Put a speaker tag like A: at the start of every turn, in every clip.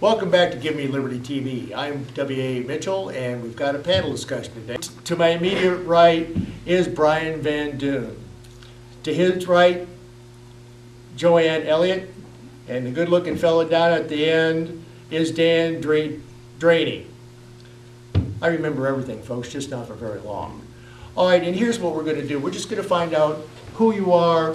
A: Welcome back to Give Me Liberty TV. I'm W.A. Mitchell, and we've got a panel discussion today. To my immediate right is Bryan Van Deun. To his right, Joanne Elliott, and the good-looking fellow down at the end is Dan Draney. I remember everything, folks, just not for very long. All right, and here's what we're going to do. We're just going to find out who you are.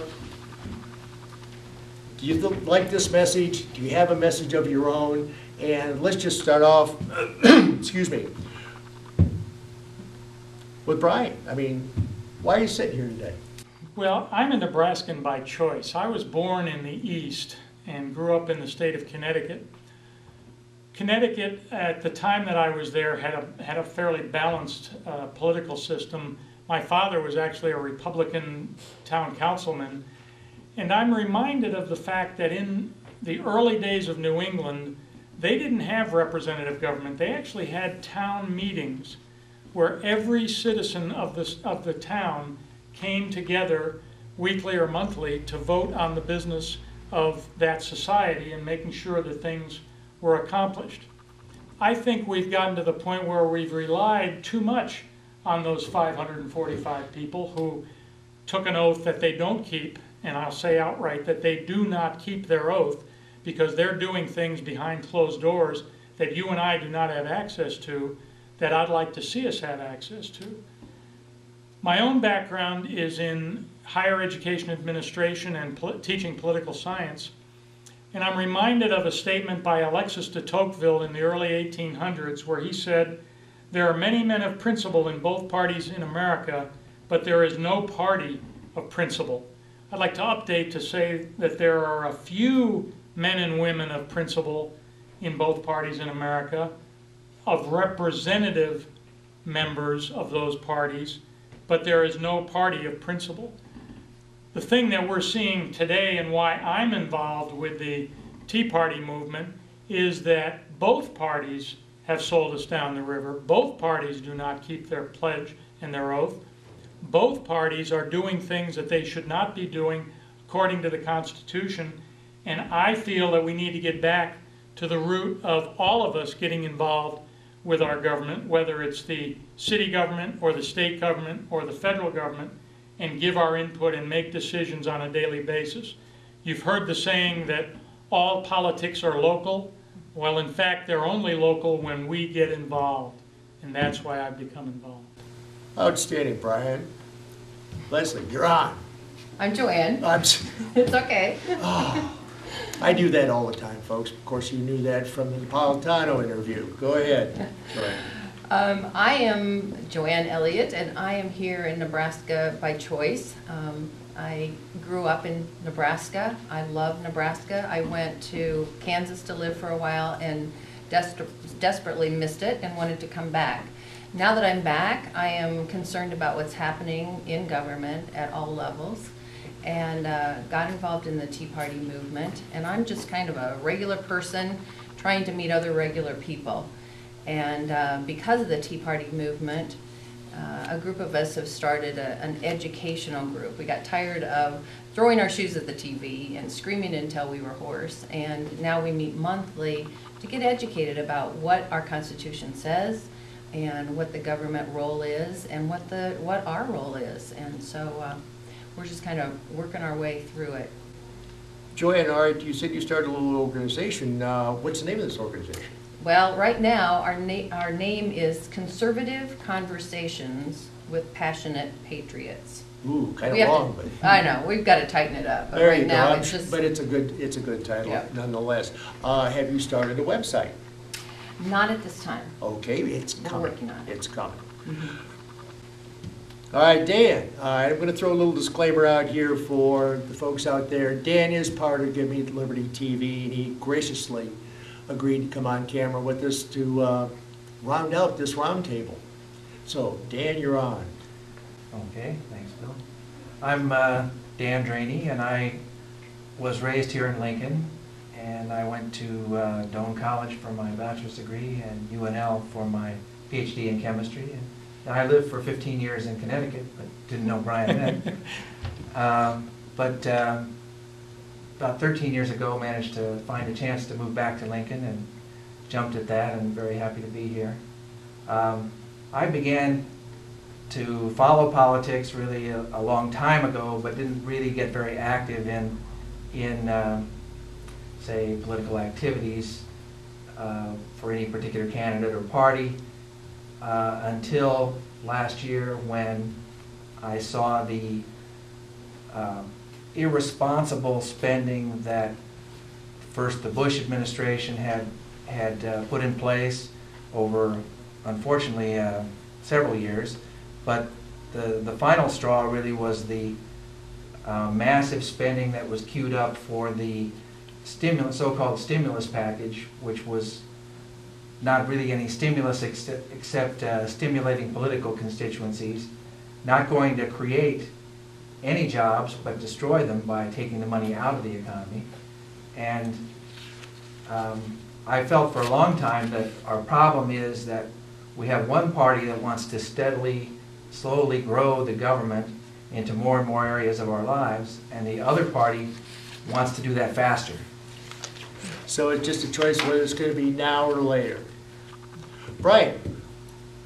A: Do you like this message? Do you have a message of your own? And let's just start off, excuse me, with Bryan. I mean, why are you sitting here today?
B: Well, I'm a Nebraskan by choice. I was born in the East and grew up in the state of Connecticut. Connecticut, at the time that I was there, had a fairly balanced political system. My father was actually a Republican town councilman. And I'm reminded of the fact that in the early days of New England, they didn't have representative government. They actually had town meetings where every citizen of the town came together weekly or monthly to vote on the business of that society and making sure that things were accomplished. I think we've gotten to the point where we've relied too much on those 545 people who took an oath that they don't keep. And I'll say outright that they do not keep their oath because they're doing things behind closed doors that you and I do not have access to, that I'd like to see us have access to. My own background is in higher education administration and teaching political science. And I'm reminded of a statement by Alexis de Tocqueville in the early 1800s where he said, "There are many men of principle in both parties in America, but there is no party of principle." I'd like to update to say that there are a few men and women of principle in both parties in America, of representative members of those parties, but there is no party of principle. The thing that we're seeing today and why I'm involved with the Tea Party movement is that both parties have sold us down the river. Both parties do not keep their pledge and their oath. Both parties are doing things that they should not be doing according to the Constitution, and I feel that we need to get back to the root of all of us getting involved with our government, whether it's the city government or the state government or the federal government, and give our input and make decisions on a daily basis. You've heard the saying that all politics are local. Well, in fact, they're only local when we get involved, and that's why I've become involved.
A: Outstanding, Bryan. Leslie, you're on.
C: I'm Joanne. It's okay.
A: Oh, I do that all the time, folks. Of course, you knew that from the Napolitano interview. Go ahead.
C: I am Joanne Elliott, and I am here in Nebraska by choice. I grew up in Nebraska. I love Nebraska. I went to Kansas to live for a while and desperately missed it and wanted to come back. Now that I'm back, I am concerned about what's happening in government at all levels, and got involved in the Tea Party movement. And I'm just kind of a regular person trying to meet other regular people. And because of the Tea Party movement, a group of us have started an educational group. We got tired of throwing our shoes at the TV and screaming until we were hoarse, and now we meet monthly to get educated about what our Constitution says and what the government role is and what our role is. And so we're just kind of working our way through it.
A: Joanne, all right, you said you started a little organization. What's the name of this organization?
C: Well, right now our name is Conservative Conversations with Passionate Patriots.
A: Ooh, kind of long, but
C: I know, we've got to tighten it up. But
A: there
C: right
A: you
C: now
A: go.
C: it's just,
A: but it's a good title,
C: Yep.
A: nonetheless. Have you started a website?
C: not at this time.
A: Okay, it's coming.
C: We're working on it.
A: It's coming. All right, Dan. All right, I'm going to throw a little disclaimer out here for the folks out there. Dan is part of Give Me Liberty TV, and he graciously agreed to come on camera with us to round out this roundtable. So, Dan, you're on.
D: Okay, thanks, Bill. I'm Dan Draney, and I was raised here in Lincoln, and I went to Doane College for my bachelor's degree and UNL for my PhD in chemistry. And I lived for 15 years in Connecticut, but didn't know Bryan then. About 13 years ago, managed to find a chance to move back to Lincoln, and jumped at that and very happy to be here. I began to follow politics really a long time ago, but didn't really get very active in say, political activities for any particular candidate or party until last year when I saw the irresponsible spending that first the Bush administration had put in place over, unfortunately, several years, but the final straw really was the massive spending that was queued up for the so-called stimulus package, which was not really any stimulus except stimulating political constituencies, not going to create any jobs but destroy them by taking the money out of the economy. And I felt for a long time that our problem is that we have one party that wants to steadily, slowly grow the government into more and more areas of our lives, and the other party wants to do that faster.
A: So it's just a choice whether it's going to be now or later. Brian,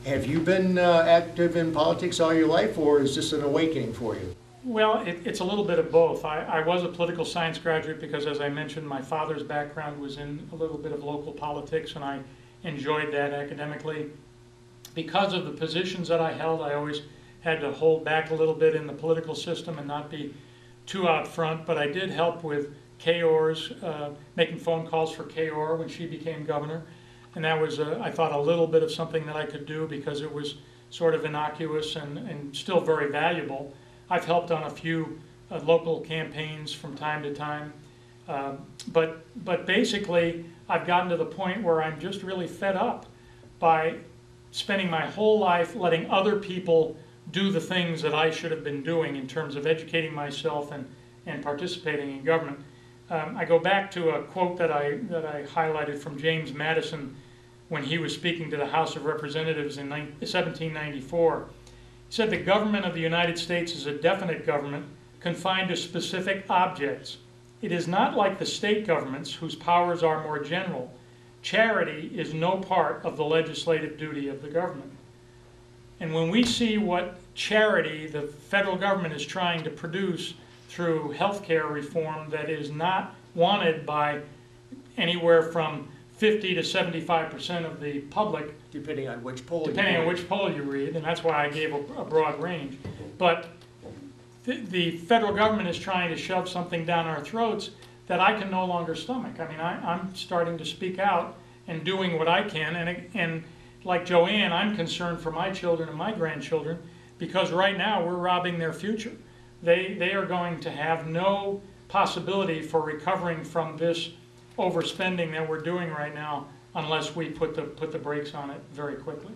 A: have you been active in politics all your life, or is this an awakening for you?
B: Well, it's a little bit of both. I was a political science graduate because, as I mentioned, my father's background was in a little bit of local politics, and I enjoyed that academically. Because of the positions that I held, I always had to hold back a little bit in the political system and not be too out front, but I did help with KOR's, making phone calls for KOR when she became governor. And that was, I thought, a little bit of something that I could do because it was sort of innocuous and still very valuable. I've helped on a few local campaigns from time to time. But basically, I've gotten to the point where I'm just really fed up by spending my whole life letting other people do the things that I should have been doing in terms of educating myself and participating in government. I go back to a quote that I highlighted from James Madison when he was speaking to the House of Representatives in 1794. He said, "The government of the United States is a definite government confined to specific objects. It is not like the state governments whose powers are more general. Charity is no part of the legislative duty of the government." And when we see what charity the federal government is trying to produce through health care reform that is not wanted by anywhere from 50 to 75% of the public,
A: Depending on which poll
B: you read, and that's why I gave a broad range. But the federal government is trying to shove something down our throats that I can no longer stomach. I mean, I'm starting to speak out and doing what I can, and like Joanne, I'm concerned for my children and my grandchildren because right now we're robbing their future. They are going to have no possibility for recovering from this overspending that we're doing right now unless we put the brakes on it very quickly.